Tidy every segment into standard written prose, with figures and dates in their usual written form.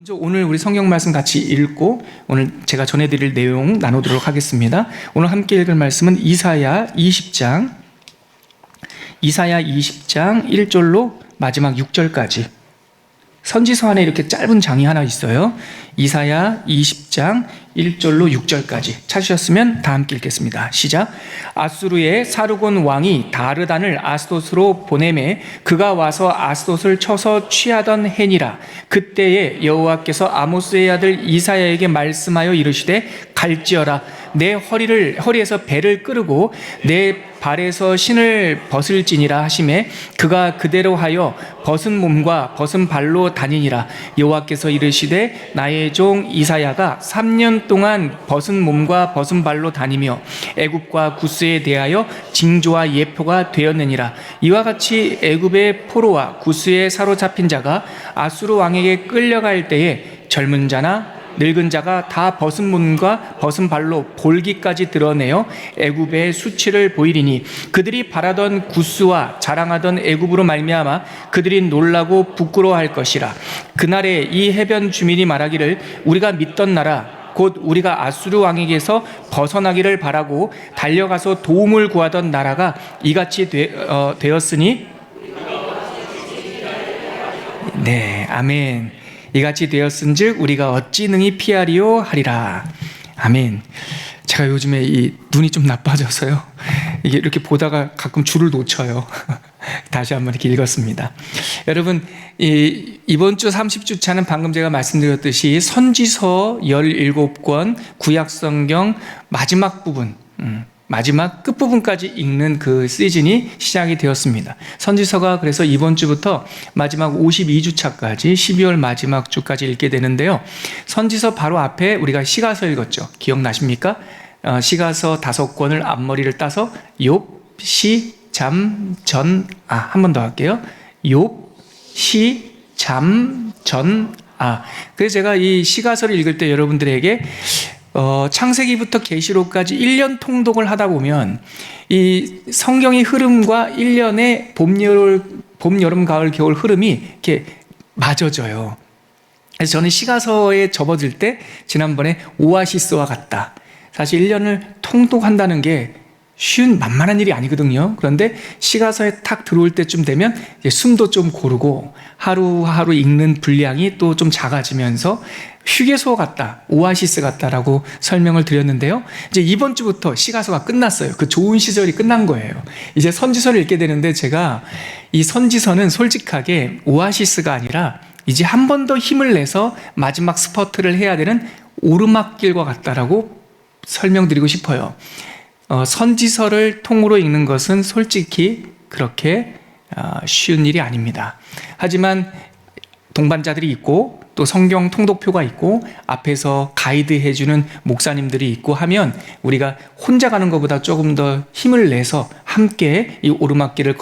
먼저 오늘 우리 성경 말씀 같이 읽고 오늘 제가 전해드릴 내용 나누도록 하겠습니다. 오늘 함께 읽을 말씀은 이사야 20장 1절로 마지막 6절까지. 선지서 안에 이렇게 짧은 장이 하나 있어요. 이사야 20장 1절로 6절까지 찾으셨으면 다 함께 읽겠습니다. 시작. 아수르의 사르곤 왕이 다르단을 아스돗으로 보내매 그가 와서 아스돗을 쳐서 취하던 해니라. 그때에 여호와께서 아모스의 아들 이사야에게 말씀하여 이르시되 갈지어라. 내 허리에서 배를 끄르고 내 발에서 신을 벗을지니라 하시매 그가 그대로 하여 벗은 몸과 벗은 발로 다니니라. 여호와께서 이르시되 나의 종 이사야가 3년 동안 벗은 몸과 벗은 발로 다니며 애굽과 구스에 대하여 징조와 예표가 되었느니라. 이와 같이 애굽의 포로와 구스에 사로잡힌 자가 아수르 왕에게 끌려갈 때에 젊은 자나 늙은 자가 다 벗은 몸과 벗은 발로 볼기까지 드러내어 애굽의 수치를 보이리니 그들이 바라던 구스와 자랑하던 애굽으로 말미암아 그들이 놀라고 부끄러워할 것이라. 그날에 이 해변 주민이 말하기를 우리가 믿던 나라 곧 우리가 아수르 왕에게서 벗어나기를 바라고 달려가서 도움을 구하던 나라가 이같이 되었으니 네, 아멘. 이같이 되었은즉 우리가 어찌 능히 피하리요 하리라. 아멘. 제가 요즘에 이 눈이 좀 나빠져서요, 이게 이렇게 보다가 가끔 줄을 놓쳐요. 다시 한번 이렇게 읽었습니다. 여러분, 이번 주 30주차는 방금 제가 말씀드렸듯이 선지서 17권 구약성경 마지막 부분, 마지막 끝부분까지 읽는 그 시즌이 시작이 되었습니다. 선지서가 그래서 이번 주부터 마지막 52주차까지 12월 마지막 주까지 읽게 되는데요. 선지서 바로 앞에 우리가 시가서 읽었죠. 기억나십니까? 시가서 5권을 앞머리를 따서 욥, 시, 잠, 전, 한 번 더 할게요. 욥, 시, 잠, 전, 그래서 제가 이 시가서를 읽을 때 여러분들에게 창세기부터 계시록까지 1년 통독을 하다 보면 이 성경의 흐름과 1년의 봄, 여름, 가을, 겨울 흐름이 이렇게 맞아져요. 그래서 저는 시가서에 접어들 때 지난번에 오아시스와 같다. 사실 1년을 통독한다는 게 쉬운 만만한 일이 아니거든요. 그런데 시가서에 탁 들어올 때쯤 되면 숨도 좀 고르고 하루하루 읽는 분량이 또 좀 작아지면서 휴게소 같다, 오아시스 같다라고 설명을 드렸는데요. 이제 이번 주부터 시가서가 끝났어요. 그 좋은 시절이 끝난 거예요. 이제 선지서를 읽게 되는데 제가 이 선지서는 솔직하게 오아시스가 아니라 이제 한 번 더 힘을 내서 마지막 스퍼트를 해야 되는 오르막길과 같다라고 설명드리고 싶어요. 선지서를 통으로 읽는 것은 솔직히 그렇게 쉬운 일이 아닙니다. 하지만 동반자들이 있고 또 성경 통독표가 있고 앞에서 가이드 해주는 목사님들이 있고 하면 우리가 혼자 가는 것보다 조금 더 힘을 내서 함께 이 오르막길을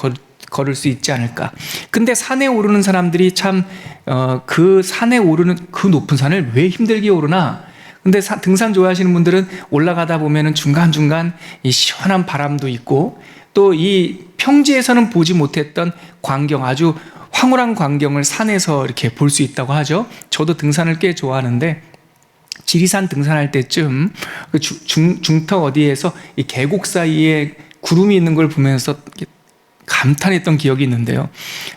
걸을 수 있지 않을까. 근데 산에 오르는 사람들이 참 그 산에 오르는 그 높은 산을 왜 힘들게 오르나. 근데 등산 좋아하시는 분들은 올라가다 보면은 중간중간 이 시원한 바람도 있고 또 이 평지에서는 보지 못했던 광경, 아주 황홀한 광경을 산에서 이렇게 볼 수 있다고 하죠. 저도 등산을 꽤 좋아하는데 지리산 등산할 때쯤 그 중턱 어디에서 이 계곡 사이에 구름이 있는 걸 보면서 감탄했던 기억이 있는데요.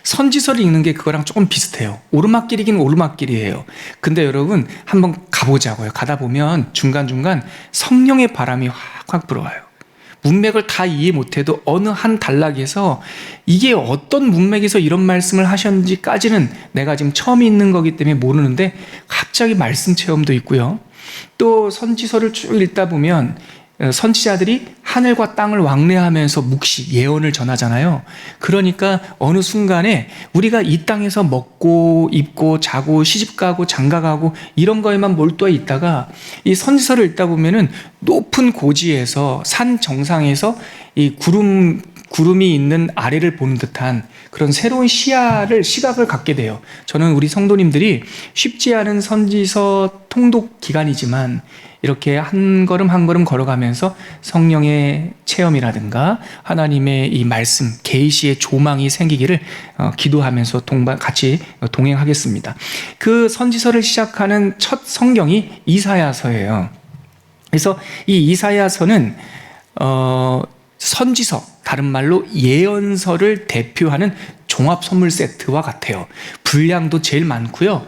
선지서를 읽는 게 그거랑 조금 비슷해요. 오르막길이긴 오르막길이에요. 근데 여러분 한번 가보자고요. 가다 보면 중간중간 성령의 바람이 확 불어와요. 문맥을 다 이해 못해도 어느 한 단락에서 이게 어떤 문맥에서 이런 말씀을 하셨는지까지는 내가 지금 처음 읽는 거기 때문에 모르는데 갑자기 말씀 체험도 있고요. 또 선지서를 쭉 읽다 보면 선지자들이 하늘과 땅을 왕래하면서 묵시, 예언을 전하잖아요. 그러니까 어느 순간에 우리가 이 땅에서 먹고 입고 자고 시집가고 장가가고 이런 거에만 몰두해 있다가 이 선지서를 읽다 보면은 높은 고지에서 산 정상에서 이 구름 구름이 있는 아래를 보는 듯한 그런 새로운 시각을 갖게 돼요. 저는 우리 성도님들이 쉽지 않은 선지서 통독 기간이지만 이렇게 한 걸음 한 걸음 걸어가면서 성령의 체험이라든가 하나님의 이 말씀, 계시의 조망이 생기기를 기도하면서 같이 동행하겠습니다. 그 선지서를 시작하는 첫 성경이 이사야서예요. 그래서 이 이사야서는 선지서, 다른 말로 예언서를 대표하는 종합 선물 세트와 같아요. 분량도 제일 많고요.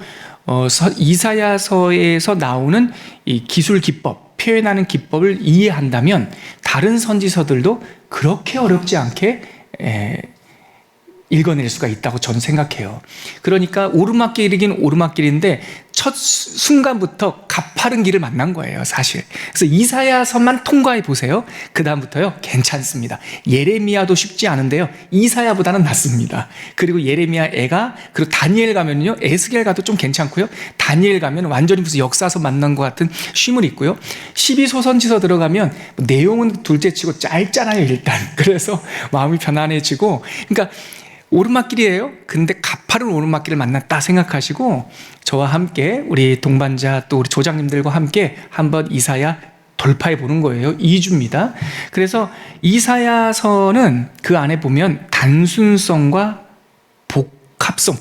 이사야서에서 나오는 이 기술 기법, 표현하는 기법을 이해한다면 다른 선지서들도 그렇게 어렵지 않게 읽어낼 수가 있다고 저는 생각해요. 그러니까 오르막길이긴 오르막길인데 첫 순간부터 가파른 길을 만난 거예요, 사실. 그래서 이사야서만 통과해 보세요. 그 다음부터요, 괜찮습니다. 예레미야도 쉽지 않은데요, 이사야보다는 낫습니다. 그리고 예레미야 애가, 그리고 다니엘 가면요, 에스겔 가도 좀 괜찮고요, 다니엘 가면 완전히 무슨 역사서 만난 것 같은 쉼을 있고요, 12소선지서 들어가면 내용은 둘째치고 짧잖아요, 일단. 그래서 마음이 편안해지고, 그러니까 오르막길이에요. 근데 가파른 오르막길을 만났다 생각하시고 저와 함께 우리 동반자 또 우리 조장님들과 함께 한번 이사야 돌파해 보는 거예요. 2주입니다. 그래서 이사야서는 그 안에 보면 단순성과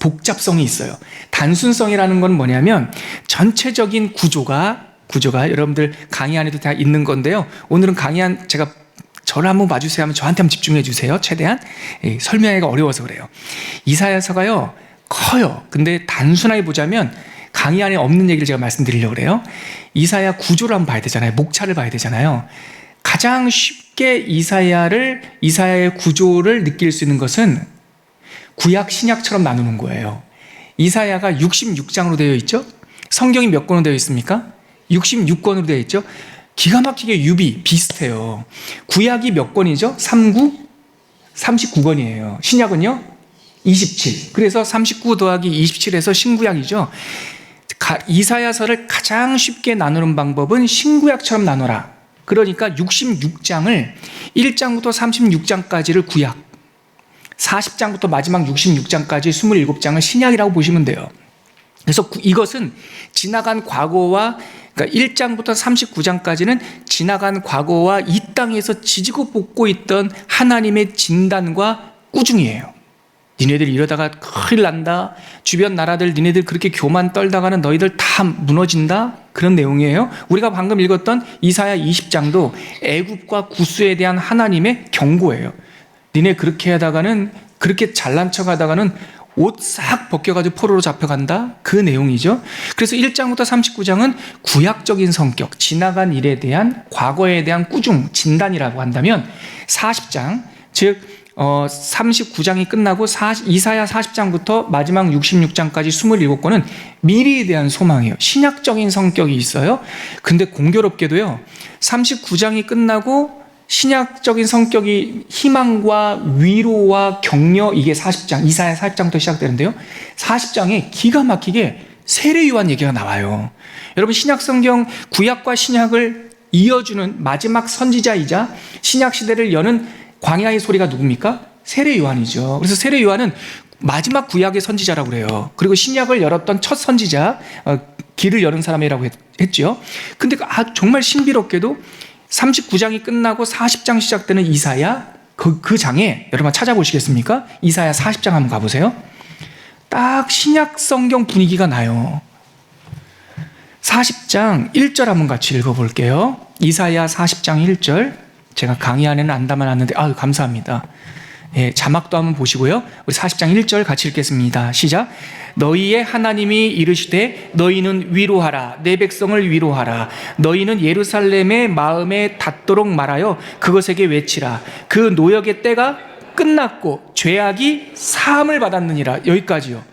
복잡성이 있어요. 단순성이라는 건 뭐냐면 전체적인 구조가 여러분들 강의 안에도 다 있는 건데요. 오늘은 제가 저를 한번 봐주세요 하면 저한테 한번 집중해 주세요. 최대한 설명하기가 어려워서 그래요. 이사야서가요 커요. 근데 단순하게 보자면 강의 안에 없는 얘기를 제가 말씀드리려고 그래요. 이사야 구조를 한번 봐야 되잖아요. 목차를 봐야 되잖아요. 가장 쉽게 이사야의 구조를 느낄 수 있는 것은 구약 신약처럼 나누는 거예요. 이사야가 66장으로 되어 있죠. 성경이 몇 권으로 되어 있습니까? 66권으로 되어 있죠. 기가 막히게 비슷해요. 구약이 몇 권이죠? 39권이에요. 신약은요? 27. 그래서 39 더하기 27에서 신구약이죠. 이사야서를 가장 쉽게 나누는 방법은 신구약처럼 나눠라. 그러니까 66장을 1장부터 36장까지를 구약, 40장부터 마지막 66장까지 27장을 신약이라고 보시면 돼요. 그래서 이것은 지나간 과거와, 그러니까 1장부터 39장까지는 지나간 과거와 이 땅에서 지지고 볶고 있던 하나님의 진단과 꾸중이에요. 니네들 이러다가 큰일 난다. 주변 나라들 니네들 그렇게 교만 떨다가는 너희들 다 무너진다. 그런 내용이에요. 우리가 방금 읽었던 이사야 20장도 애굽과 구스에 대한 하나님의 경고예요. 니네 그렇게 하다가는, 그렇게 잘난 척 하다가는 옷 싹 벗겨가지고 포로로 잡혀간다. 그 내용이죠. 그래서 1장부터 39장은 구약적인 성격, 지나간 일에 대한, 과거에 대한 꾸중, 진단이라고 한다면 40장, 즉 39장이 끝나고 이사야 40장부터 마지막 66장까지 27권은 미래에 대한 소망이에요. 신약적인 성격이 있어요. 근데 공교롭게도요, 39장이 끝나고 신약적인 성격이 희망과 위로와 격려, 이게 40장, 이사야 40장부터 시작되는데요, 40장에 기가 막히게 세례 요한 얘기가 나와요. 여러분, 신약 성경 구약과 신약을 이어주는 마지막 선지자이자 신약 시대를 여는 광야의 소리가 누굽니까? 세례 요한이죠. 그래서 세례 요한은 마지막 구약의 선지자라고 그래요. 그리고 신약을 열었던 첫 선지자, 길을 여는 사람이라고 했죠. 근데 정말 신비롭게도 39장이 끝나고 40장 시작되는 이사야, 그 장에 여러분 찾아보시겠습니까? 이사야 40장 한번 가보세요. 딱 신약 성경 분위기가 나요. 40장 1절 한번 같이 읽어볼게요. 이사야 40장 1절. 제가 강의 안에는 안 담아놨는데 감사합니다. 예, 자막도 한번 보시고요. 우리 40장 1절 같이 읽겠습니다. 시작. 너희의 하나님이 이르시되 너희는 위로하라. 내 백성을 위로하라. 너희는 예루살렘의 마음에 닿도록 말하여 그것에게 외치라. 그 노역의 때가 끝났고 죄악이 사함을 받았느니라. 여기까지요.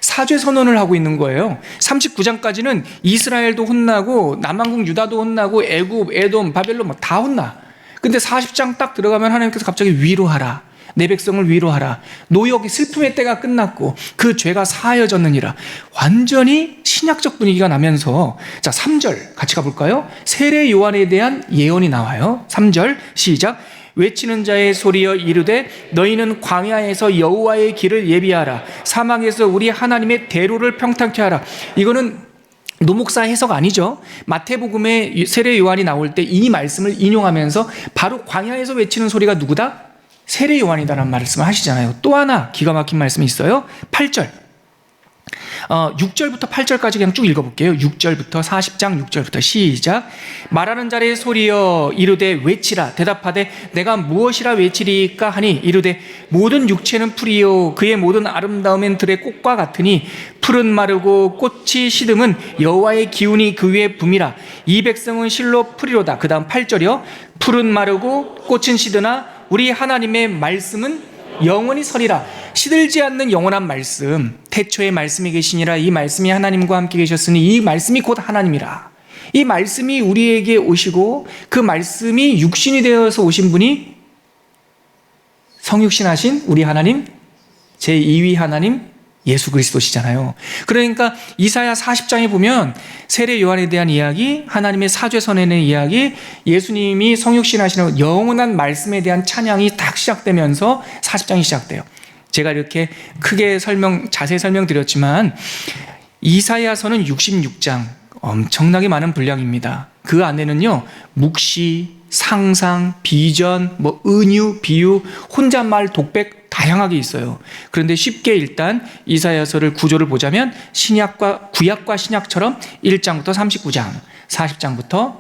사죄 선언을 하고 있는 거예요. 39장까지는 이스라엘도 혼나고 남한국 유다도 혼나고 애굽, 에돔, 바벨론 다 혼나. 근데 40장 딱 들어가면 하나님께서 갑자기 위로하라. 내 백성을 위로하라. 노역의 슬픔의 때가 끝났고 그 죄가 사하여졌느니라. 완전히 신약적 분위기가 나면서, 자 3절 같이 가볼까요? 세례 요한에 대한 예언이 나와요. 3절 시작. 외치는 자의 소리여 이르되 너희는 광야에서 여호와의 길을 예비하라. 사막에서 우리 하나님의 대로를 평탄케 하라. 이거는 노목사 해석 아니죠. 마태복음에 세례 요한이 나올 때 이 말씀을 인용하면서 바로 광야에서 외치는 소리가 누구다? 세례 요한이다라는 말씀을 하시잖아요. 또 하나 기가 막힌 말씀이 있어요. 8절 6절부터 8절까지 그냥 쭉 읽어볼게요. 6절부터 40장 6절부터 시작. 말하는 자의 소리여 이르되 외치라. 대답하되 내가 무엇이라 외치리까 하니 이르되 모든 육체는 풀이요 그의 모든 아름다움은 들의 꽃과 같으니 풀은 마르고 꽃이 시듬은 여호와의 기운이 그 위에 붐이라. 이 백성은 실로 풀이로다. 그 다음 8절이요 풀은 마르고 꽃은 시드나 우리 하나님의 말씀은 영원히 서리라. 시들지 않는 영원한 말씀, 태초에 말씀이 계시니라. 이 말씀이 하나님과 함께 계셨으니 이 말씀이 곧 하나님이라. 이 말씀이 우리에게 오시고 그 말씀이 육신이 되어서 오신 분이 성육신하신 우리 하나님, 제2위 하나님 예수 그리스도시잖아요. 그러니까 이사야 40장에 보면 세례 요한에 대한 이야기, 하나님의 사죄 선언의 이야기, 예수님이 성육신하시는 영원한 말씀에 대한 찬양이 딱 시작되면서 40장이 시작돼요. 제가 이렇게 크게 자세히 설명드렸지만 이사야서는 66장 엄청나게 많은 분량입니다. 그 안에는요 묵시, 상상, 비전, 은유, 비유, 혼잣말, 독백 다양하게 있어요. 그런데 쉽게 일단 이사야서를 구조를 보자면 구약과 신약처럼 1장부터 39장, 40장부터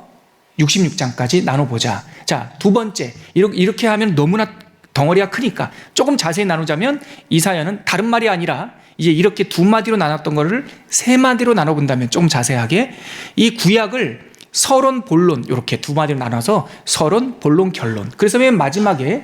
66장까지 나눠보자. 자, 두 번째, 이렇게 하면 너무나 덩어리가 크니까 조금 자세히 나누자면 이사야는 다른 말이 아니라 이제 이렇게 두 마디로 나눴던 거를 세 마디로 나눠본다면 조금 자세하게 이 구약을 서론, 본론 이렇게 두 마디로 나눠서 서론, 본론, 결론. 그래서 맨 마지막에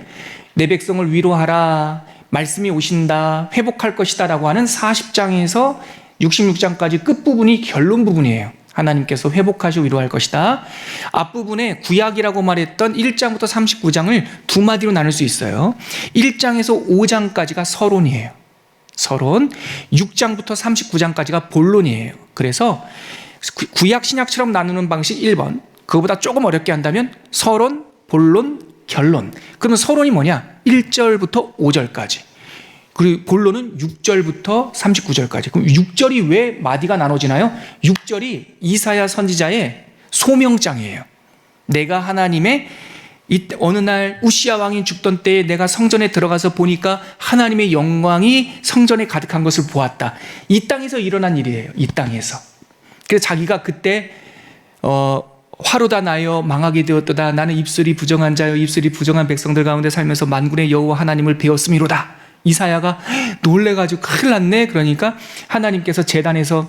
내 백성을 위로하라, 말씀이 오신다, 회복할 것이다 라고 하는 40장에서 66장까지 끝부분이 결론 부분이에요. 하나님께서 회복하시고 위로할 것이다. 앞부분에 구약이라고 말했던 1장부터 39장을 두 마디로 나눌 수 있어요. 1장에서 5장까지가 서론이에요. 서론. 6장부터 39장까지가 본론이에요. 그래서 구약 신약처럼 나누는 방식 1번, 그거보다 조금 어렵게 한다면 서론, 본론, 결론. 그러면 서론이 뭐냐? 1절부터 5절까지. 그리고 본론은 6절부터 39절까지. 그럼 6절이 왜 마디가 나눠지나요? 6절이 이사야 선지자의 소명장이에요. 내가 하나님의 어느 날 우시야 왕이 죽던 때에 내가 성전에 들어가서 보니까 하나님의 영광이 성전에 가득한 것을 보았다. 이 땅에서 일어난 일이에요. 이 땅에서. 그래서 자기가 그때 화로다 나여 망하게 되었도다. 나는 입술이 부정한 자여 입술이 부정한 백성들 가운데 살면서 만군의 여호와 하나님을 배웠음이로다. 이사야가 놀래가지고 큰일 났네. 그러니까 하나님께서 제단에서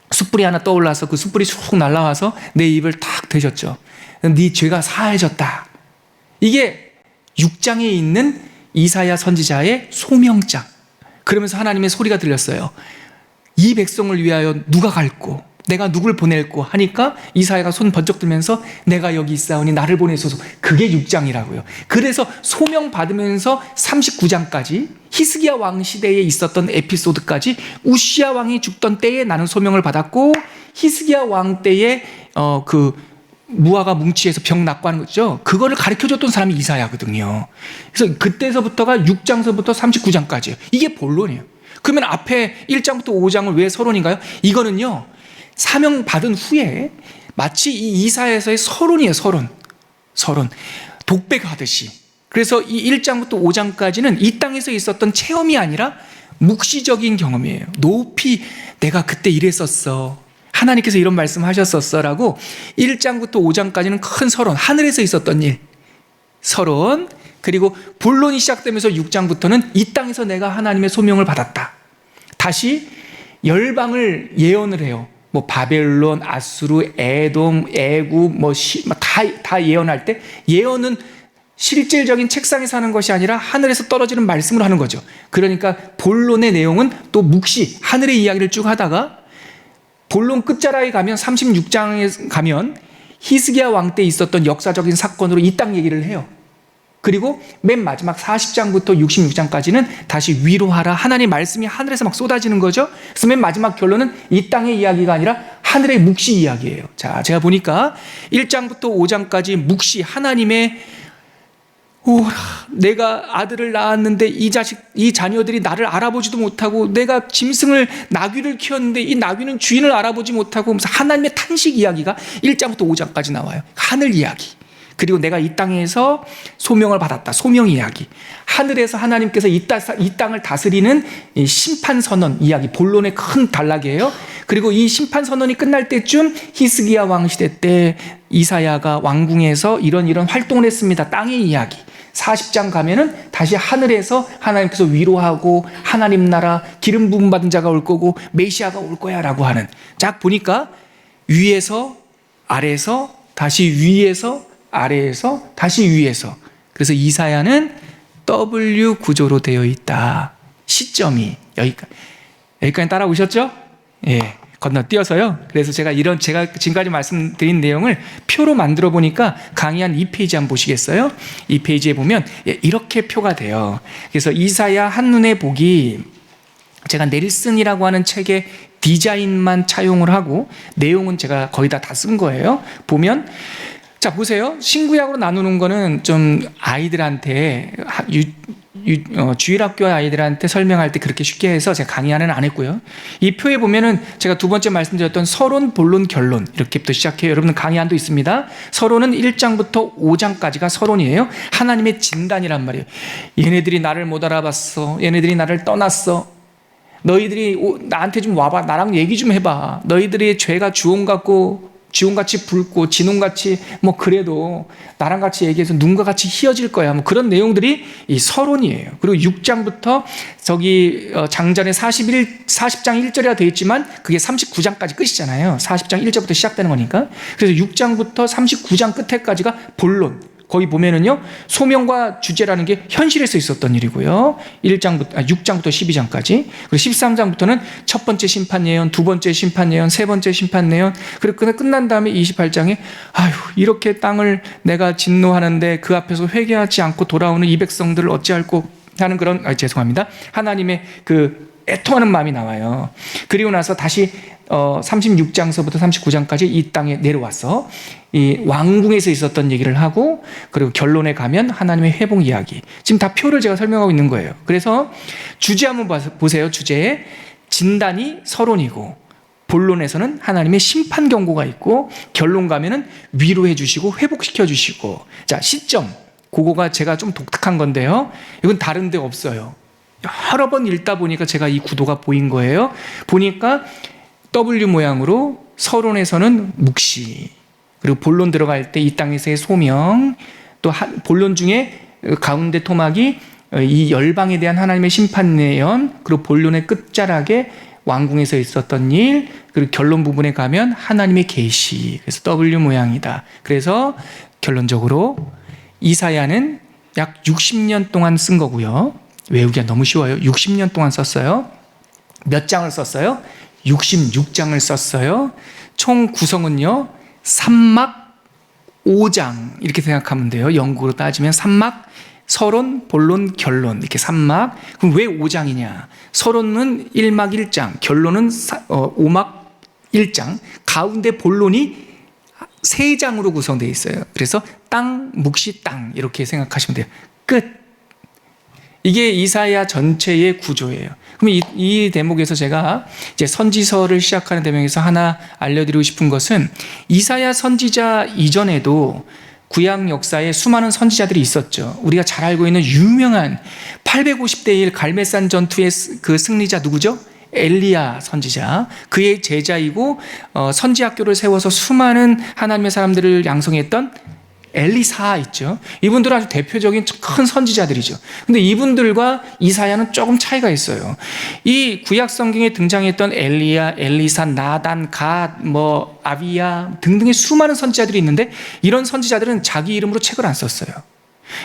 숯불이 하나 떠올라서 그 숯불이 쭉 날아와서 내 입을 탁 대셨죠. 네 죄가 사해졌다. 이게 6장에 있는 이사야 선지자의 소명장. 그러면서 하나님의 소리가 들렸어요. 이 백성을 위하여 누가 갈꼬? 내가 누굴 보낼꼬? 하니까 이사야가 손 번쩍 들면서 내가 여기 있사오니 나를 보내소서. 그게 6장이라고요. 그래서 소명 받으면서 39장까지 히스기야 왕 시대에 있었던 에피소드까지 우시야 왕이 죽던 때에 나는 소명을 받았고 히스기야 왕 때에 그 무화과 뭉치에서 병 낫고 하는 거죠. 그거를 가르쳐줬던 사람이 이사야거든요. 그래서 그때서부터가 6장서부터 39장까지예요. 이게 본론이에요. 그러면 앞에 1장부터 5장은 왜 서론인가요? 이거는요, 사명 받은 후에 마치 이 이사야서의 서론이에요. 서론. 독백하듯이. 그래서 이 1장부터 5장까지는 이 땅에서 있었던 체험이 아니라 묵시적인 경험이에요. 높이 내가 그때 이랬었어. 하나님께서 이런 말씀 하셨었어 라고 1장부터 5장까지는 큰 서론, 하늘에서 있었던 일, 서론. 그리고 본론이 시작되면서 6장부터는 이 땅에서 내가 하나님의 소명을 받았다. 다시 열방을 예언을 해요. 바벨론, 아수르, 에돔, 애굽, 다 예언할 때 예언은 실질적인 책상에 사는 것이 아니라 하늘에서 떨어지는 말씀을 하는 거죠. 그러니까 본론의 내용은 또 묵시, 하늘의 이야기를 쭉 하다가 본론 끝자락에 가면 36장에 가면 히스기야 왕 때 있었던 역사적인 사건으로 이 땅 얘기를 해요. 그리고 맨 마지막 40장부터 66장까지는 다시 위로하라. 하나님의 말씀이 하늘에서 막 쏟아지는 거죠. 그래서 맨 마지막 결론은 이 땅의 이야기가 아니라 하늘의 묵시 이야기예요. 자, 제가 보니까 1장부터 5장까지 묵시, 하나님의 오라, 내가 아들을 낳았는데 이 자녀들이 나를 알아보지도 못하고, 내가 짐승을, 나귀를 키웠는데 이 나귀는 주인을 알아보지 못하고, 하면서 하나님의 탄식 이야기가 1장부터 5장까지 나와요. 하늘 이야기. 그리고 내가 이 땅에서 소명을 받았다. 소명 이야기. 하늘에서 하나님께서 이 땅을 다스리는 심판 선언 이야기. 본론의 큰 단락이에요. 그리고 이 심판 선언이 끝날 때쯤 히스기야 왕 시대 때 이사야가 왕궁에서 이런 활동을 했습니다. 땅의 이야기. 40장 가면은 다시 하늘에서 하나님께서 위로하고, 하나님 나라 기름 부음 받은 자가 올 거고 메시아가 올 거야 라고 하는, 쫙 보니까 위에서 아래에서 다시 위에서 아래에서 다시 위에서. 그래서 이사야는 W 구조로 되어 있다. 시점이 여기까지 따라오셨죠? 예, 건너뛰어서요. 그래서 제가 지금까지 말씀드린 내용을 표로 만들어 보니까 강의 한 2페이지 한번 보시겠어요? 2페이지에 보면 이렇게 표가 돼요. 그래서 이사야 한눈에 보기, 제가 넬슨이라고 하는 책의 디자인만 차용을 하고 내용은 제가 거의 다 쓴 거예요. 보면, 자 보세요. 신구약으로 나누는 거는 좀 아이들한테 주일학교 아이들한테 설명할 때 그렇게 쉽게 해서 제가 강의 안에는 안 했고요. 이 표에 보면은 제가 두 번째 말씀드렸던 서론, 본론, 결론 이렇게부터 시작해요. 여러분 강의안도 있습니다. 서론은 1장부터 5장까지가 서론이에요. 하나님의 진단이란 말이에요. 얘네들이 나를 못 알아봤어. 얘네들이 나를 떠났어. 너희들이 나한테 좀 와봐. 나랑 얘기 좀 해봐. 너희들의 죄가 주홍같이 붉고 진홍같이 그래도 나랑 같이 얘기해서 눈과 같이 희어질 거야. 그런 내용들이 이 서론이에요. 그리고 6장부터 장전에 40장 1절이라 되어 있지만 그게 39장까지 끝이잖아요. 40장 1절부터 시작되는 거니까. 그래서 6장부터 39장 끝에까지가 본론. 거기 보면은요, 소명과 주제라는 게 현실에서 있었던 일이고요. 6장부터 12장까지. 그리고 13장부터는 첫 번째 심판 예언, 두 번째 심판 예언, 세 번째 심판 예언. 그리고 끝난 다음에 28장에 이렇게 땅을 내가 진노하는데 그 앞에서 회개하지 않고 돌아오는 이 백성들을 어찌할꼬 하는 그런, 죄송합니다. 하나님의 그 애통하는 마음이 나와요. 그리고 나서 다시 36장서부터 39장까지 이 땅에 내려와서 이 왕궁에서 있었던 얘기를 하고, 그리고 결론에 가면 하나님의 회복 이야기. 지금 다 표를 제가 설명하고 있는 거예요. 그래서 주제 한번 보세요. 주제에 진단이 서론이고, 본론에서는 하나님의 심판 경고가 있고, 결론 가면은 위로해 주시고 회복시켜 주시고. 자, 시점. 그거가 제가 좀 독특한 건데요. 이건 다른 데 없어요. 여러 번 읽다 보니까 제가 이 구도가 보인 거예요. 보니까 W 모양으로 서론에서는 묵시, 그리고 본론 들어갈 때 이 땅에서의 소명, 또 본론 중에 가운데 토막이 이 열방에 대한 하나님의 심판 예언, 그리고 본론의 끝자락에 왕궁에서 있었던 일, 그리고 결론 부분에 가면 하나님의 계시. 그래서 W 모양이다. 그래서 결론적으로 이사야는 약 60년 동안 쓴 거고요. 외우기가 너무 쉬워요. 60년 동안 썼어요. 몇 장을 썼어요? 66장을 썼어요. 총 구성은요, 3막 5장 이렇게 생각하면 돼요. 영국으로 따지면 3막, 서론, 본론, 결론 이렇게 3막. 그럼 왜 5장이냐? 서론은 1막 1장, 결론은 5막 1장, 가운데 본론이 3장으로 구성되어 있어요. 그래서 땅, 묵시, 땅 이렇게 생각하시면 돼요. 끝. 이게 이사야 전체의 구조예요. 그럼 이 대목에서 제가 이제 선지서를 시작하는 대목에서 하나 알려드리고 싶은 것은, 이사야 선지자 이전에도 구약 역사에 수많은 선지자들이 있었죠. 우리가 잘 알고 있는 유명한 850대 1 갈멜산 전투의 그 승리자 누구죠? 엘리야 선지자. 그의 제자이고 선지학교를 세워서 수많은 하나님의 사람들을 양성했던 엘리사 있죠. 이분들은 아주 대표적인 큰 선지자들이죠. 근데 이분들과 이사야는 조금 차이가 있어요. 이 구약 성경에 등장했던 엘리야, 엘리사, 나단, 갓, 아비야 등등의 수많은 선지자들이 있는데, 이런 선지자들은 자기 이름으로 책을 안 썼어요.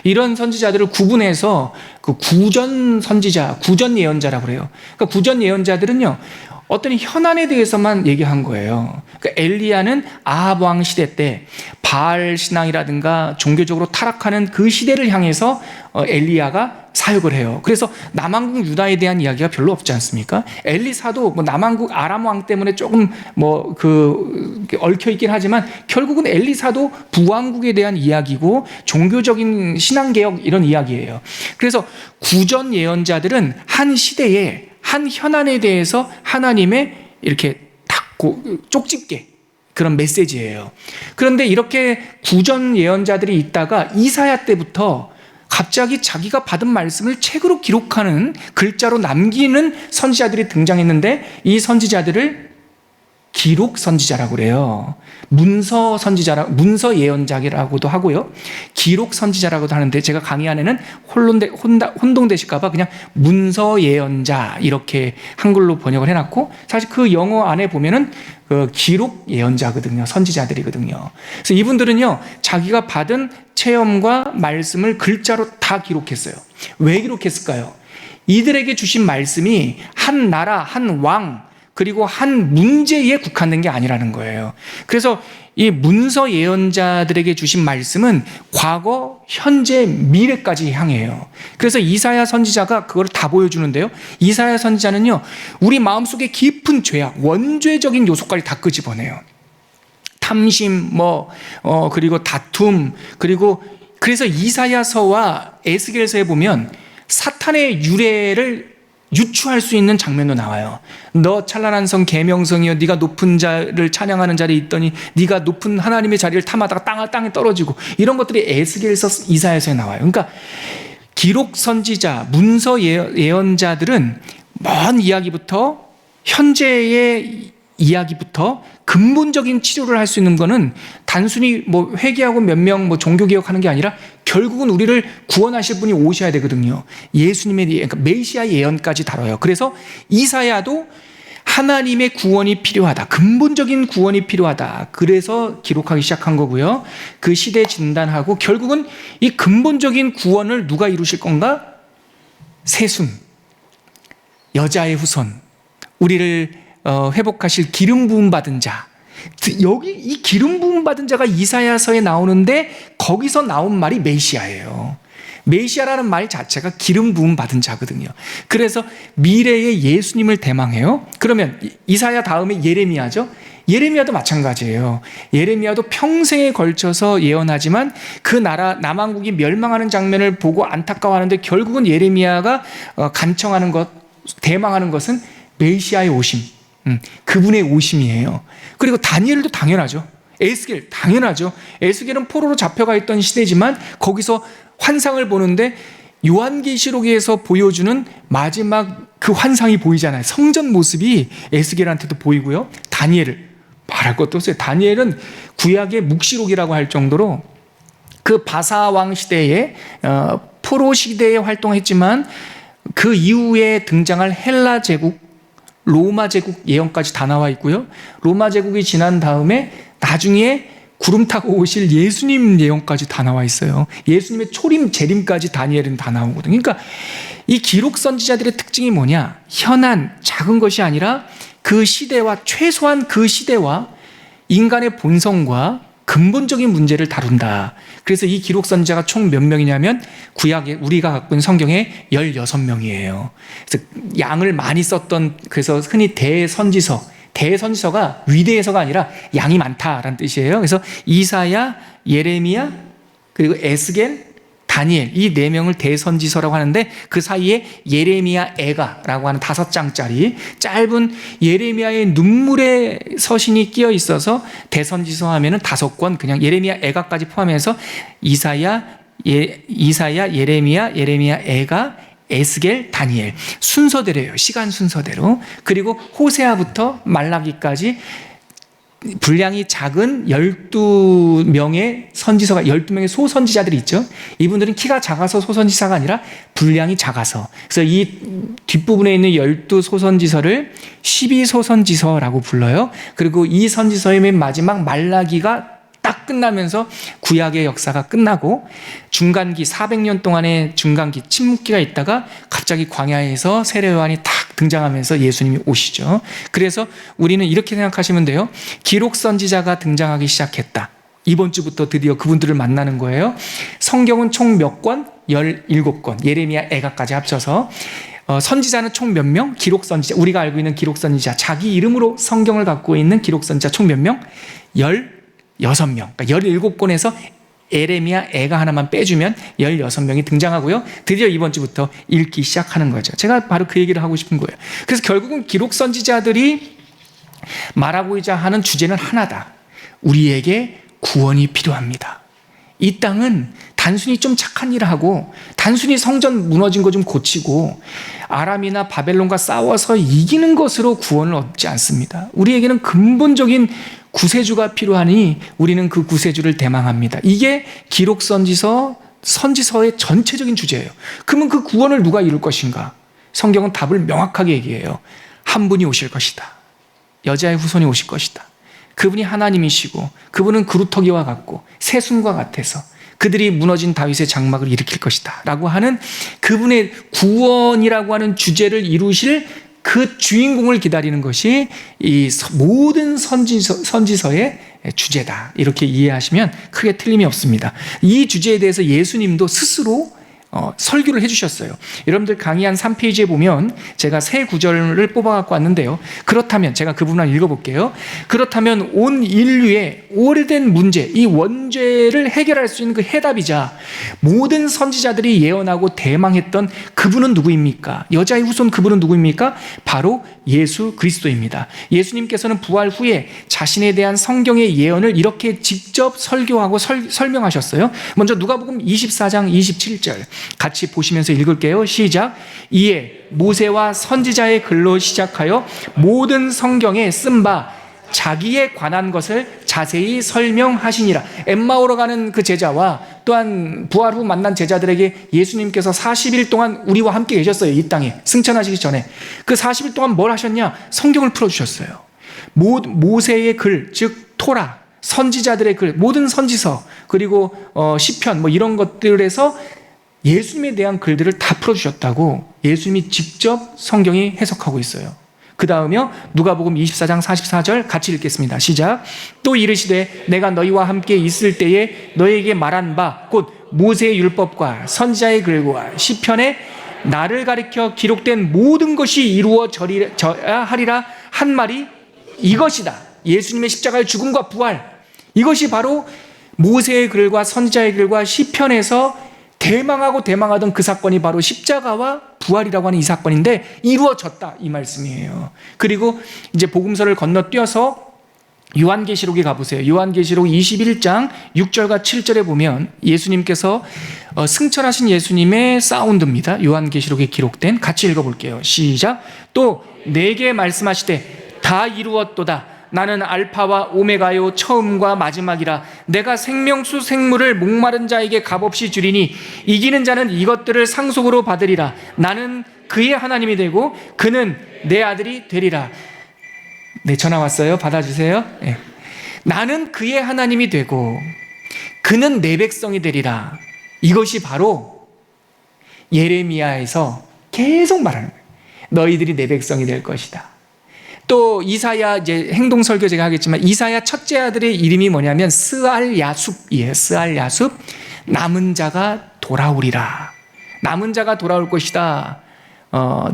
이런 선지자들을 구분해서 그 구전 선지자, 구전 예언자라고 그래요. 그러니까 구전 예언자들은요, 어떤 현안에 대해서만 얘기한 거예요. 그러니까 엘리야는 아합 왕 시대 때 바알 신앙이라든가 종교적으로 타락하는 그 시대를 향해서 엘리야가 사역을 해요. 그래서 남왕국 유다에 대한 이야기가 별로 없지 않습니까? 엘리사도 뭐 남왕국 아람 왕 때문에 조금 얽혀 있긴 하지만 결국은 엘리사도 부왕국에 대한 이야기고 종교적인 신앙개혁 이런 이야기예요. 그래서 구전 예언자들은 한 시대에 한 현안에 대해서 하나님의 이렇게 쪽집게 그런 메시지예요. 그런데 이렇게 구전 예언자들이 있다가 이사야 때부터 갑자기 자기가 받은 말씀을 책으로 기록하는, 글자로 남기는 선지자들이 등장했는데 이 선지자들을 기록 선지자라고 그래요. 문서 예언자라고도 하고요. 기록 선지자라고도 하는데 제가 강의 안에는 혼동되실까봐 그냥 문서 예언자 이렇게 한글로 번역을 해놨고, 사실 그 영어 안에 보면은 그 기록 예언자거든요. 선지자들이거든요. 그래서 이분들은요, 자기가 받은 체험과 말씀을 글자로 다 기록했어요. 왜 기록했을까요? 이들에게 주신 말씀이 한 나라, 한 왕, 그리고 한 문제에 국한된 게 아니라는 거예요. 그래서 이 문서 예언자들에게 주신 말씀은 과거, 현재, 미래까지 향해요. 그래서 이사야 선지자가 그걸 다 보여주는데요. 이사야 선지자는요, 우리 마음속에 깊은 죄악, 원죄적인 요소까지 다 끄집어내요. 탐심, 그리고 다툼, 그래서 이사야서와 에스겔서에 보면 사탄의 유래를 유추할 수 있는 장면도 나와요. 너 찬란한 성 계명성이여, 네가 높은 자를 찬양하는 자리에 있더니 네가 높은 하나님의 자리를 탐하다가 땅에 떨어지고, 이런 것들이 에스겔서, 이사야서에 나와요. 그러니까 기록 선지자, 문서 예언자들은 먼 이야기부터 현재의 이야기부터 근본적인 치료를 할 수 있는 거는 단순히 회개하고 몇 명 종교개혁하는 게 아니라 결국은 우리를 구원하실 분이 오셔야 되거든요. 예수님의, 그러니까 메시아 예언까지 다뤄요. 그래서 이사야도 하나님의 구원이 필요하다, 근본적인 구원이 필요하다, 그래서 기록하기 시작한 거고요. 그 시대 진단하고 결국은 이 근본적인 구원을 누가 이루실 건가? 세순, 여자의 후손, 우리를 회복하실 기름 부음 받은 자. 여기 이 기름 부음 받은 자가 이사야서에 나오는데 거기서 나온 말이 메시아예요. 메시아라는 말 자체가 기름 부음 받은 자거든요. 그래서 미래의 예수님을 대망해요. 그러면 이사야 다음에 예레미야죠. 예레미야도 마찬가지예요. 예레미야도 평생에 걸쳐서 예언하지만 그 나라 남왕국이 멸망하는 장면을 보고 안타까워하는데 결국은 예레미야가 간청하는 것, 대망하는 것은 메시아의 오심, 그분의 오심이에요. 그리고 다니엘도 당연하죠. 에스겔 당연하죠. 에스겔은 포로로 잡혀가 있던 시대지만 거기서 환상을 보는데 요한계시록에서 보여주는 마지막 그 환상이 보이잖아요. 성전 모습이 에스겔한테도 보이고요. 다니엘을 말할 것도 없어요. 다니엘은 구약의 묵시록이라고 할 정도로 그 바사왕 시대에 포로 시대에 활동했지만 그 이후에 등장할 헬라 제국, 로마 제국 예언까지 다 나와 있고요. 로마 제국이 지난 다음에 나중에 구름 타고 오실 예수님 예언까지 다 나와 있어요. 예수님의 초림, 재림까지 다니엘은 다 나오거든요. 그러니까 이 기록 선지자들의 특징이 뭐냐? 현안, 작은 것이 아니라 그 시대와, 최소한 그 시대와 인간의 본성과 근본적인 문제를 다룬다. 그래서 이 기록 선지자가 총 몇 명이냐면 구약에 우리가 갖고 있는 성경에 16명이에요. 그래서 양을 많이 썼던, 그래서 흔히 대선지서가 위대해서가 아니라 양이 많다라는 뜻이에요. 그래서 이사야, 예레미야, 그리고 에스겔, 다니엘, 이 4명을 대선지서라고 하는데 그 사이에 예레미야 애가라고 하는 5장짜리 짧은 예레미야의 눈물의 서신이 끼어 있어서 대선지서 하면은 5권, 그냥 예레미야 애가까지 포함해서 이사야, 예레미야, 애가, 에스겔, 다니엘 순서대로예요. 시간 순서대로. 그리고 호세아부터 말라기까지 분량이 작은 12명의 선지서가, 12명의 소선지자들이 있죠. 이분들은 키가 작아서 소선지사가 아니라 분량이 작아서, 그래서 이 뒷부분에 있는 12소선지서를 12소선지서라고 불러요. 그리고 이 선지서의 맨 마지막 말라기가 딱 끝나면서 구약의 역사가 끝나고 중간기 400년 동안의 중간기 침묵기가 있다가 갑자기 광야에서 세례 요한이 탁 등장하면서 예수님이 오시죠. 그래서 우리는 이렇게 생각하시면 돼요. 기록 선지자가 등장하기 시작했다. 이번 주부터 드디어 그분들을 만나는 거예요. 성경은 총 몇 권? 17권. 예레미야, 애가까지 합쳐서. 선지자는 총 몇 명? 기록 선지자. 우리가 알고 있는 기록 선지자. 자기 이름으로 성경을 갖고 있는 기록 선지자 총 몇 명? 16명. 그러니까 17권에서 예레미야, 애가 하나만 빼주면 16명이 등장하고요. 드디어 이번 주부터 읽기 시작하는 거죠. 제가 바로 그 얘기를 하고 싶은 거예요. 그래서 결국은 기록 선지자들이 말하고자 하는 주제는 하나다. 우리에게 구원이 필요합니다. 이 땅은 단순히 좀 착한 일을 하고 단순히 성전 무너진 거 좀 고치고 아람이나 바벨론과 싸워서 이기는 것으로 구원을 얻지 않습니다. 우리에게는 근본적인 구세주가 필요하니 우리는 그 구세주를 대망합니다. 이게 기록 선지서의 전체적인 주제예요. 그러면 그 구원을 누가 이룰 것인가? 성경은 답을 명확하게 얘기해요. 한 분이 오실 것이다. 여자의 후손이 오실 것이다. 그분이 하나님이시고 그분은 그루터기와 같고 새순과 같아서 그들이 무너진 다윗의 장막을 일으킬 것이다 라고 하는 그분의 구원이라고 하는 주제를 이루실 그 주인공을 기다리는 것이 이 모든 선지서의 주제다. 이렇게 이해하시면 크게 틀림이 없습니다. 이 주제에 대해서 예수님도 스스로 설교를 해주셨어요. 여러분들 강의 한 3페이지에 보면 제가 세 구절을 뽑아갖고 왔는데요. 그렇다면 제가 그 부분을 읽어볼게요. 그렇다면 온 인류의 오래된 문제, 이 원죄를 해결할 수 있는 그 해답이자 모든 선지자들이 예언하고 대망했던 그분은 누구입니까? 여자의 후손 그분은 누구입니까? 바로 예수 그리스도입니다. 예수님께서는 부활 후에 자신에 대한 성경의 예언을 이렇게 직접 설교하고 설명하셨어요. 먼저 누가복음 24장 27절 같이 보시면서 읽을게요. 시작. 이에 모세와 선지자의 글로 시작하여 모든 성경에 쓴 바 자기에 관한 것을 자세히 설명하시니라. 엠마오로 가는 그 제자와 또한 부활 후 만난 제자들에게 예수님께서 40일 동안 우리와 함께 계셨어요. 이 땅에 승천하시기 전에. 그 40일 동안 뭘 하셨냐? 성경을 풀어주셨어요. 모세의 글, 즉 토라, 선지자들의 글, 모든 선지서, 그리고 시편 뭐 이런 것들에서 예수님에 대한 글들을 다 풀어주셨다고 예수님이 직접 성경이 해석하고 있어요. 그 다음에 누가복음 24장 44절 같이 읽겠습니다. 시작. 또 이르시되 내가 너희와 함께 있을 때에 너희에게 말한 바 곧 모세의 율법과 선지자의 글과 시편에 나를 가리켜 기록된 모든 것이 이루어져야 하리라 한 말이 이것이다. 예수님의 십자가의 죽음과 부활, 이것이 바로 모세의 글과 선지자의 글과 시편에서 대망하고 대망하던 그 사건이 바로 십자가와 부활이라고 하는 이 사건인데 이루어졌다, 이 말씀이에요. 그리고 이제 복음서를 건너뛰어서 요한계시록에 가보세요. 요한계시록 21장 6절과 7절에 보면 예수님께서 승천하신 예수님의 사운드입니다. 요한계시록에 기록된, 같이 읽어볼게요. 시작. 또 내게 말씀하시되 다 이루었도다. 나는 알파와 오메가요 처음과 마지막이라. 내가 생명수 생물을 목마른 자에게 값없이 주리니 이기는 자는 이것들을 상속으로 받으리라. 나는 그의 하나님이 되고 그는 내 아들이 되리라. 네, 전화 왔어요. 받아주세요. 네. 나는 그의 하나님이 되고 그는 내 백성이 되리라. 이것이 바로 예레미야에서 계속 말하는 거예요. 너희들이 내 백성이 될 것이다. 또 이사야, 이제 행동 설교 제가 하겠지만 이사야 첫째 아들의 이름이 뭐냐면 스알야숲이에요. 스알야숲. 남은 자가 돌아오리라. 남은 자가 돌아올 것이다.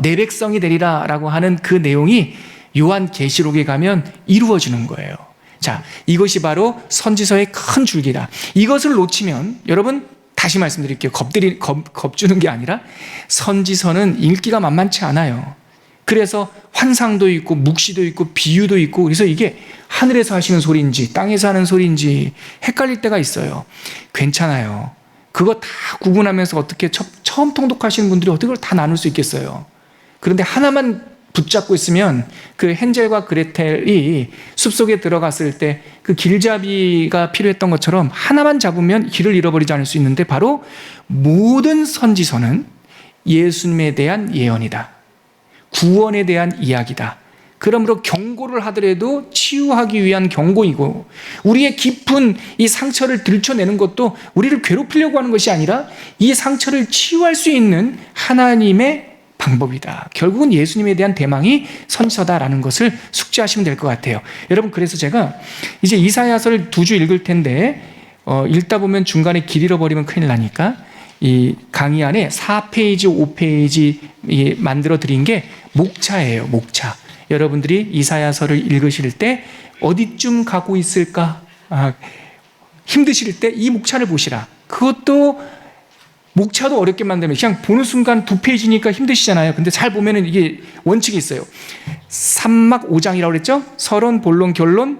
내 백성이 되리라 라고 하는 그 내용이 요한계시록에 가면 이루어지는 거예요. 자, 이것이 바로 선지서의 큰 줄기다. 이것을 놓치면 여러분 다시 말씀드릴게요. 겁주는 게 아니라 선지서는 읽기가 만만치 않아요. 그래서 환상도 있고 묵시도 있고 비유도 있고, 그래서 이게 하늘에서 하시는 소리인지 땅에서 하는 소리인지 헷갈릴 때가 있어요. 괜찮아요. 그거 다 구분하면서 어떻게 처음 통독하시는 분들이 어떻게 그걸 다 나눌 수 있겠어요. 그런데 하나만 붙잡고 있으면 그 헨젤과 그레텔이 숲속에 들어갔을 때 그 길잡이가 필요했던 것처럼 하나만 잡으면 길을 잃어버리지 않을 수 있는데, 바로 모든 선지서는 예수님에 대한 예언이다. 구원에 대한 이야기다. 그러므로 경고를 하더라도 치유하기 위한 경고이고, 우리의 깊은 이 상처를 들춰내는 것도 우리를 괴롭히려고 하는 것이 아니라 이 상처를 치유할 수 있는 하나님의 방법이다. 결국은 예수님에 대한 대망이 선서다라는 것을 숙지하시면 될 것 같아요. 여러분, 그래서 제가 이제 이사야서를 2주 읽을 텐데 읽다 보면 중간에 길 잃어버리면 큰일 나니까 이 강의 안에 4페이지, 5페이지 만들어 드린 게 목차예요. 목차. 여러분들이 이사야서를 읽으실 때 어디쯤 가고 있을까? 힘드실 때 이 목차를 보시라. 그것도 목차도 어렵게 만들면 그냥 보는 순간 2페이지니까 힘드시잖아요. 근데 잘 보면은 이게 원칙이 있어요. 3막 5장이라고 그랬죠? 서론, 본론, 결론,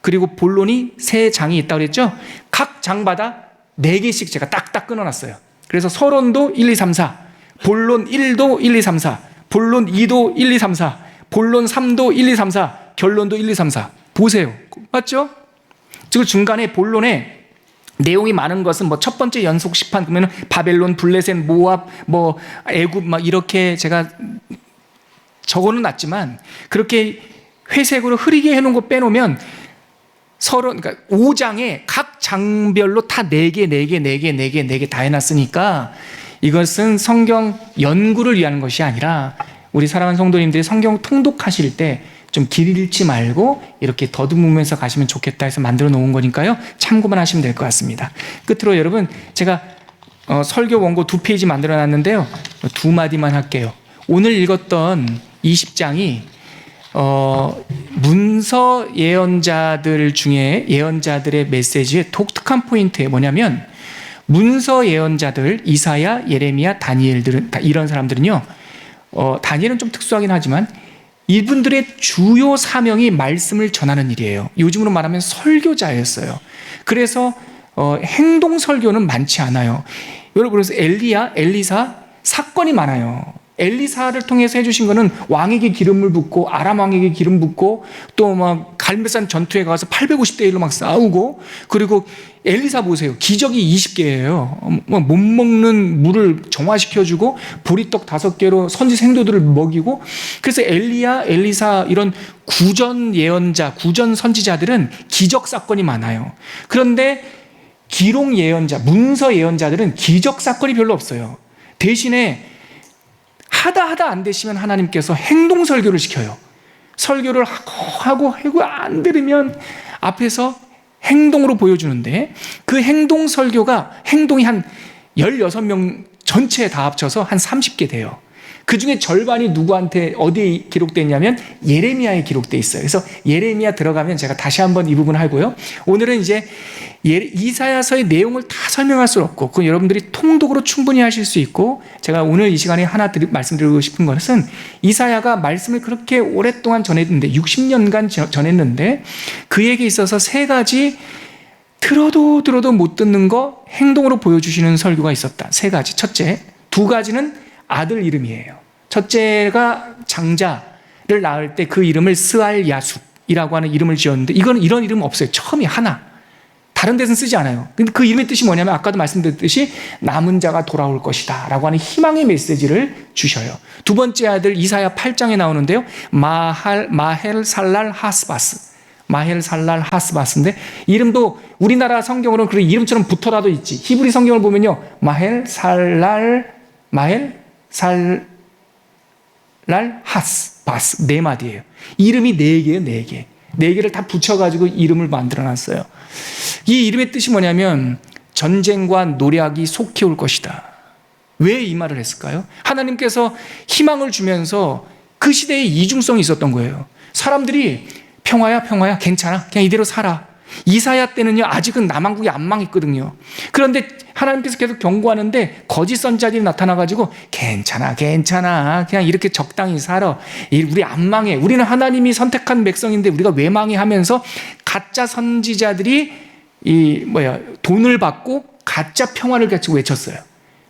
그리고 본론이 3장이 있다고 그랬죠? 각 장마다 4개씩 제가 딱딱 끊어놨어요. 그래서 서론도 1, 2, 3, 4, 본론 1도 1, 2, 3, 4, 본론 2도 1, 2, 3, 4, 본론 3도 1, 2, 3, 4, 결론도 1, 2, 3, 4. 보세요. 맞죠? 지금 중간에 본론에 내용이 많은 것은 뭐 첫 번째 연속 심판 그러면 바벨론, 블레셋, 모압, 뭐 애굽 막 이렇게 제가 적어는 놨지만 그렇게 회색으로 흐리게 해놓은 거 빼놓으면 서론, 그러니까 5장에 각 장별로 다 4개 다 해놨으니까 이것은 성경 연구를 위한 것이 아니라 우리 사랑하는 성도님들이 성경 통독하실 때 좀 길 잃지 말고 이렇게 더듬으면서 가시면 좋겠다 해서 만들어 놓은 거니까요. 참고만 하시면 될 것 같습니다. 끝으로 여러분, 제가 설교 원고 2페이지 만들어 놨는데요. 2마디만 할게요. 오늘 읽었던 20장이 문서 예언자들 중에 예언자들의 메시지의 독특한 포인트에 뭐냐면 문서 예언자들 이사야, 예레미야, 다니엘들은 이런 사람들은요. 다니엘은 좀 특수하긴 하지만 이분들의 주요 사명이 말씀을 전하는 일이에요. 요즘으로 말하면 설교자였어요. 그래서 행동 설교는 많지 않아요. 여러분, 그래서 엘리사 사건이 많아요. 엘리사를 통해서 해주신 거는 왕에게 기름을 붓고 아람 왕에게 기름 붓고 또 막 갈멜산 전투에 가서 850대 1로 막 싸우고, 그리고 엘리사 보세요. 기적이 20개예요. 못 먹는 물을 정화시켜주고 보리떡 5개로 선지 생도들을 먹이고. 그래서 엘리사 이런 구전 예언자, 구전 선지자들은 기적 사건이 많아요. 그런데 기록 예언자, 문서 예언자들은 기적 사건이 별로 없어요. 대신에 하다 안 되시면 하나님께서 행동 설교를 시켜요. 설교를 하고 안 들으면 앞에서 행동으로 보여주는데 그 행동 설교가 행동이 한 16명 전체 다 합쳐서 한 30개 돼요. 그 중에 절반이 누구한테 어디에 기록되어 있냐면 예레미야에 기록되어 있어요. 그래서 예레미야 들어가면 제가 다시 한번 이 부분 하고요. 오늘은 이제 이사야서의 내용을 다 설명할 수 없고 그 여러분들이 통독으로 충분히 하실 수 있고, 제가 오늘 이 시간에 하나 말씀드리고 싶은 것은 이사야가 말씀을 그렇게 오랫동안 전했는데 60년간 전했는데 그에게 있어서 3가지 들어도 못 듣는 거 행동으로 보여주시는 설교가 있었다. 3가지. 첫째, 2가지는 아들 이름이에요. 첫째가 장자를 낳을 때 그 이름을 스알야숫이라고 하는 이름을 지었는데 이건 이런 이름 없어요. 처음이 하나. 다른 데서는 쓰지 않아요. 근데 그 이름의 뜻이 뭐냐면 아까도 말씀드렸듯이 남은 자가 돌아올 것이다 라고 하는 희망의 메시지를 주셔요. 2번째 아들 이사야 8장에 나오는데요. 마헬 살랄 하스바스인데 이름도 우리나라 성경으로는 그런 이름처럼 붙어라도 있지. 히브리 성경을 보면요. 마헬 살랄 하스바스 4마디예요. 이름이 4개예요. 4개. 4개를 다 붙여가지고 이름을 만들어놨어요. 이 이름의 뜻이 뭐냐면 전쟁과 노략이 속히 올 것이다. 왜 이 말을 했을까요? 하나님께서 희망을 주면서 그 시대에 이중성이 있었던 거예요. 사람들이 평화야 괜찮아 그냥 이대로 살아. 이사야 때는요 아직은 남한국이 안 망했거든요. 그런데 하나님께서 계속 경고하는데 거짓 선지자들이 나타나가지고 괜찮아 그냥 이렇게 적당히 살아. 우리 안 망해. 우리는 하나님이 선택한 백성인데 우리가 왜 망해 하면서 가짜 선지자들이 돈을 받고 가짜 평화를 같이 외쳤어요.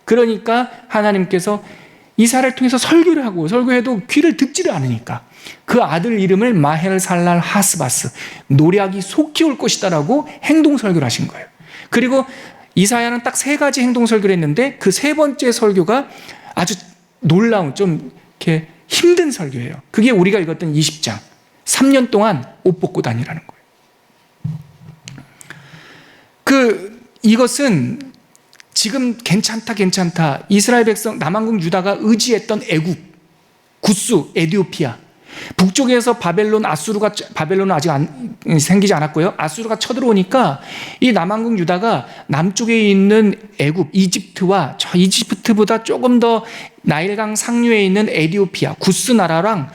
그러니까 하나님께서 이사야를 통해서 설교를 하고 설교해도 귀를 듣지를 않으니까 그 아들 이름을 마헬 살랄 하스바스 노략이 속히 올 것이다라고 행동 설교를 하신 거예요. 그리고 이사야는 딱 3가지 행동 설교를 했는데 그 3번째 설교가 아주 놀라운 좀 이렇게 힘든 설교예요. 그게 우리가 읽었던 20장 3년 동안 옷 벗고 다니라는 거예요. 이것은 지금 괜찮다 이스라엘 백성 남한국 유다가 의지했던 애굽 구스, 에디오피아. 북쪽에서 바벨론은 아직 생기지 않았고요. 아수르가 쳐들어오니까 이 남왕국 유다가 남쪽에 있는 애굽, 이집트와 저 이집트보다 조금 더 나일강 상류에 있는 에디오피아, 구스 나라랑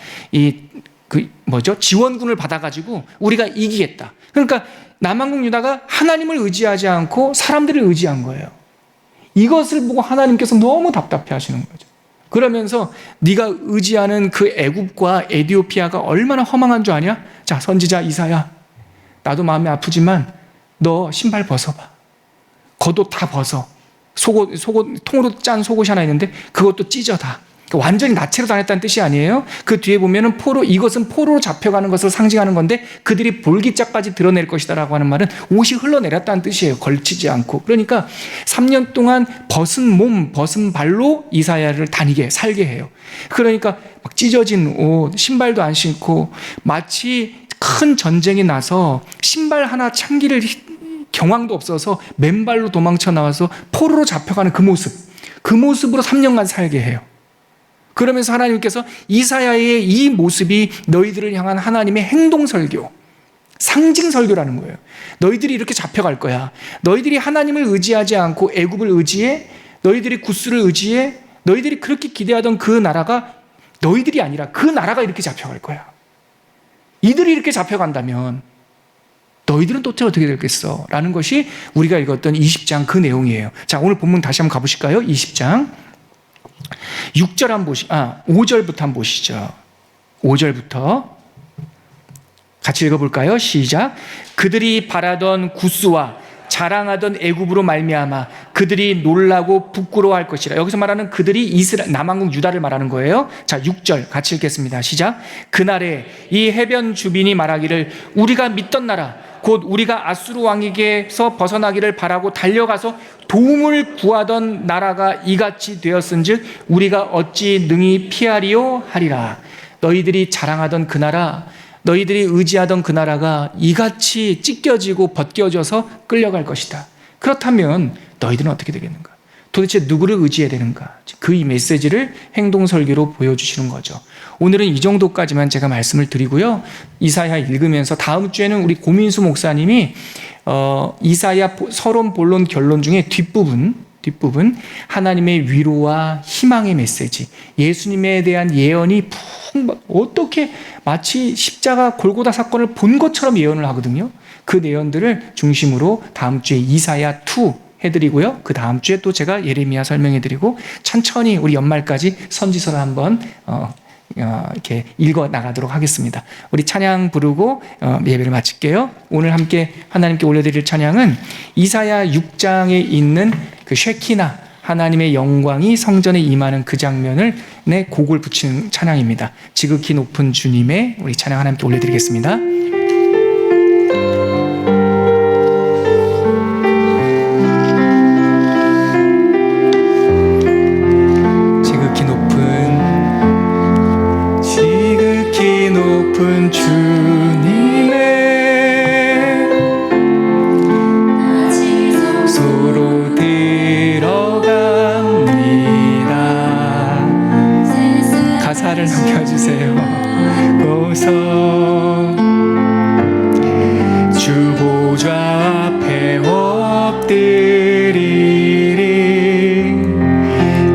지원군을 받아가지고 우리가 이기겠다. 그러니까 남왕국 유다가 하나님을 의지하지 않고 사람들을 의지한 거예요. 이것을 보고 하나님께서 너무 답답해 하시는 거죠. 그러면서 네가 의지하는 그 애굽과 에디오피아가 얼마나 허망한 줄 아냐? 자, 선지자 이사야, 나도 마음이 아프지만 너 신발 벗어봐. 겉옷 다 벗어. 속옷 통으로 짠 속옷이 하나 있는데 그것도 찢어 다. 완전히 나체로 다녔다는 뜻이 아니에요. 그 뒤에 보면은 이것은 포로로 잡혀가는 것을 상징하는 건데 그들이 볼기짝까지 드러낼 것이다 라고 하는 말은 옷이 흘러내렸다는 뜻이에요. 걸치지 않고. 그러니까 3년 동안 벗은 몸, 벗은 발로 이사야를 다니게 살게 해요. 그러니까 막 찢어진 옷, 신발도 안 신고 마치 큰 전쟁이 나서 신발 하나 창기를 경황도 없어서 맨발로 도망쳐 나와서 포로로 잡혀가는 그 모습으로 3년간 살게 해요. 그러면서 하나님께서 이사야의 이 모습이 너희들을 향한 하나님의 행동설교, 상징설교라는 거예요. 너희들이 이렇게 잡혀갈 거야. 너희들이 하나님을 의지하지 않고 애굽을 의지해, 너희들이 구스를 의지해, 너희들이 그렇게 기대하던 그 나라가 너희들이 아니라 그 나라가 이렇게 잡혀갈 거야. 이들이 이렇게 잡혀간다면 너희들은 도대체 어떻게 되겠어? 라는 것이 우리가 읽었던 20장 그 내용이에요. 자, 오늘 본문 다시 한번 가보실까요? 20장 5절부터 한번 보시죠. 5절부터 같이 읽어볼까요? 시작. 그들이 바라던 구스와 자랑하던 애굽으로 말미암아 그들이 놀라고 부끄러워할 것이라. 여기서 말하는 그들이 남왕국 유다를 말하는 거예요. 자, 6절 같이 읽겠습니다. 시작. 그날에 이 해변 주민이 말하기를 우리가 믿던 나라 곧 우리가 아수르 왕에게서 벗어나기를 바라고 달려가서 도움을 구하던 나라가 이같이 되었은즉 우리가 어찌 능히 피하리요 하리라. 너희들이 자랑하던 그 나라, 너희들이 의지하던 그 나라가 이같이 찢겨지고 벗겨져서 끌려갈 것이다. 그렇다면 너희들은 어떻게 되겠는가? 도대체 누구를 의지해야 되는가? 그 이 메시지를 행동설교로 보여주시는 거죠. 오늘은 이 정도까지만 제가 말씀을 드리고요. 이사야 읽으면서 다음 주에는 우리 고민수 목사님이 이사야 서론, 본론, 결론 중에 뒷부분 하나님의 위로와 희망의 메시지, 예수님에 대한 예언이 어떻게 마치 십자가 골고다 사건을 본 것처럼 예언을 하거든요. 그 내용들을 중심으로 다음 주에 이사야 2 해드리고요. 그 다음 주에 또 제가 예레미야 설명해드리고 천천히 우리 연말까지 선지서를 한번 이렇게 읽어 나가도록 하겠습니다. 우리 찬양 부르고 예배를 마칠게요. 오늘 함께 하나님께 올려드릴 찬양은 이사야 6장에 있는 그 쉐키나, 하나님의 영광이 성전에 임하는 그 장면을 곡을 붙이는 찬양입니다. 지극히 높은 주님의 우리 찬양 하나님께 올려드리겠습니다. 높은 주님의 소로 들어갑니다. 가사를 남겨주세요. 고서 주 보좌 앞에 엎드리리.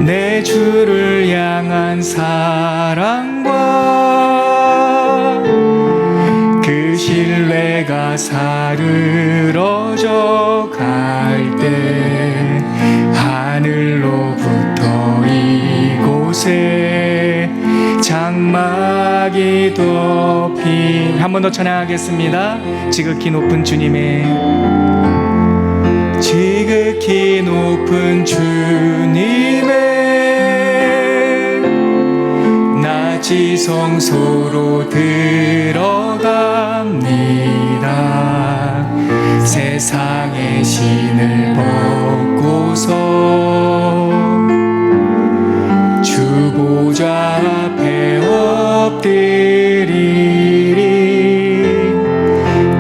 내 주를 향한 사랑과 신뢰가 사르러져 갈 때 하늘로부터 이곳에 장막이 덮인 한 번 더 찬양하겠습니다. 지극히 높은 주님의 지극히 높은 주님의 낮이 성소로 들어갑니다. 세상의 신을 벗고서 주 보좌 앞에 엎드리리.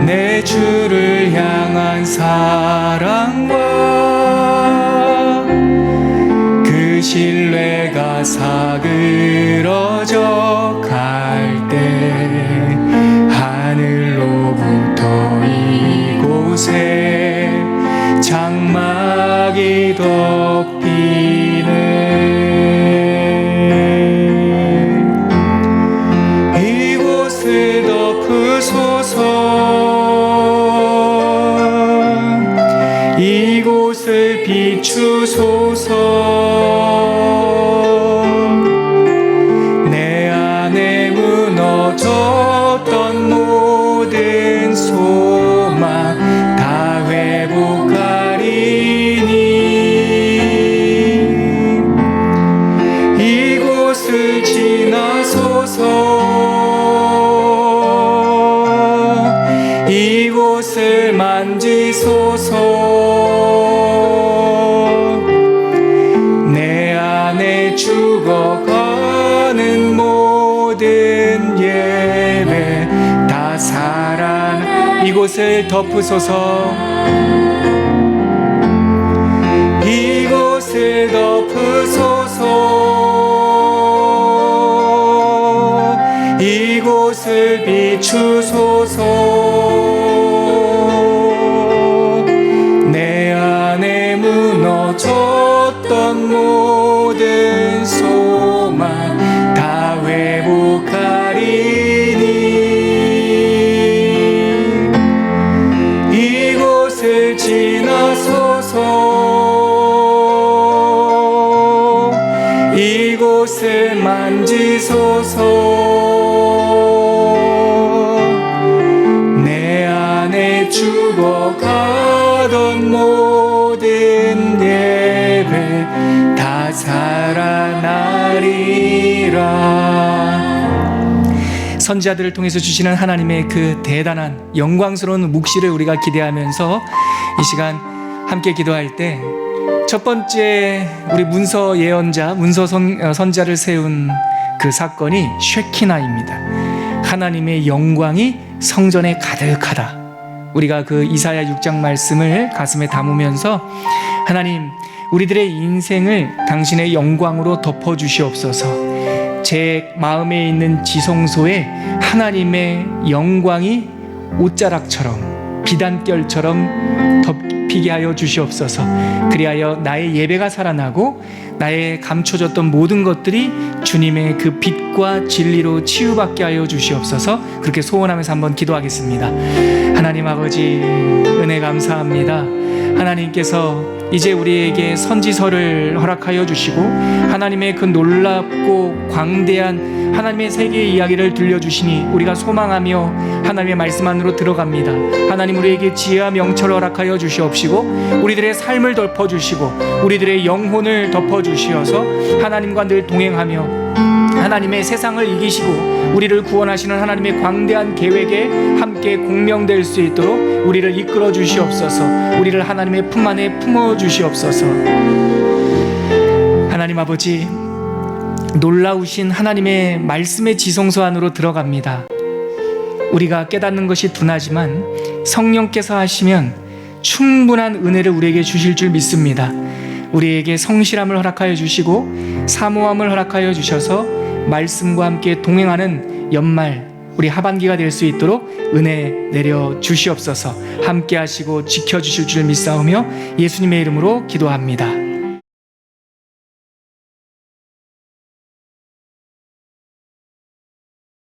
내 주를 향한 사랑과 그 신뢰가 다 사그러져 갈 때 하늘로부터 이곳에 장막이 덮이네. 이곳을 덮으소서. 이곳을 비추소서. 내 안에 무너졌던 모든 소망 다 회복하리니. 이곳을 지나소서. 이곳을 만지소서. 내 안에 죽어가는 모든 예배 다 살아나. 이곳을 덮으소서. 이곳을 덮으소서. 이곳을 비추소서. 내 안에 무너졌던 모든 소망 다 회복하리니. 이곳을 지나소서. 이곳을 만지소서. 내 안에 죽어가던 모든 예배 다 살아나리라. 선지자들을 통해서 주시는 하나님의 그 대단한 영광스러운 묵시를 우리가 기대하면서 이 시간 함께 기도할 때 첫 번째 우리 문서 예언자, 문서 선지자를 세운 그 사건이 쉐키나입니다. 하나님의 영광이 성전에 가득하다. 우리가 그 이사야 6장 말씀을 가슴에 담으면서 하나님, 우리들의 인생을 당신의 영광으로 덮어주시옵소서. 제 마음에 있는 지성소에 하나님의 영광이 옷자락처럼 비단결처럼 덮이게 하여 주시옵소서. 그리하여 나의 예배가 살아나고 나의 감춰졌던 모든 것들이 주님의 그 빛과 진리로 치유받게 하여 주시옵소서. 그렇게 소원하면서 한번 기도하겠습니다. 하나님 아버지, 은혜 감사합니다. 하나님께서 이제 우리에게 선지서를 허락하여 주시고 하나님의 그 놀랍고 광대한 하나님의 세계의 이야기를 들려주시니 우리가 소망하며 하나님의 말씀 안으로 들어갑니다. 하나님, 우리에게 지혜와 명철을 허락하여 주시옵시고 우리들의 삶을 덮어주시고 우리들의 영혼을 덮어주시어서 하나님과 늘 동행하며 하나님의 세상을 이기시고 우리를 구원하시는 하나님의 광대한 계획에 함께 공명될 수 있도록 우리를 이끌어 주시옵소서. 우리를 하나님의 품 안에 품어 주시옵소서. 하나님 아버지, 놀라우신 하나님의 말씀의 지성소 안으로 들어갑니다. 우리가 깨닫는 것이 둔하지만 성령께서 하시면 충분한 은혜를 우리에게 주실 줄 믿습니다. 우리에게 성실함을 허락하여 주시고 사모함을 허락하여 주셔서 말씀과 함께 동행하는 연말 우리 하반기가 될 수 있도록 은혜 내려 주시옵소서. 함께 하시고 지켜주실 줄 믿사오며 예수님의 이름으로 기도합니다.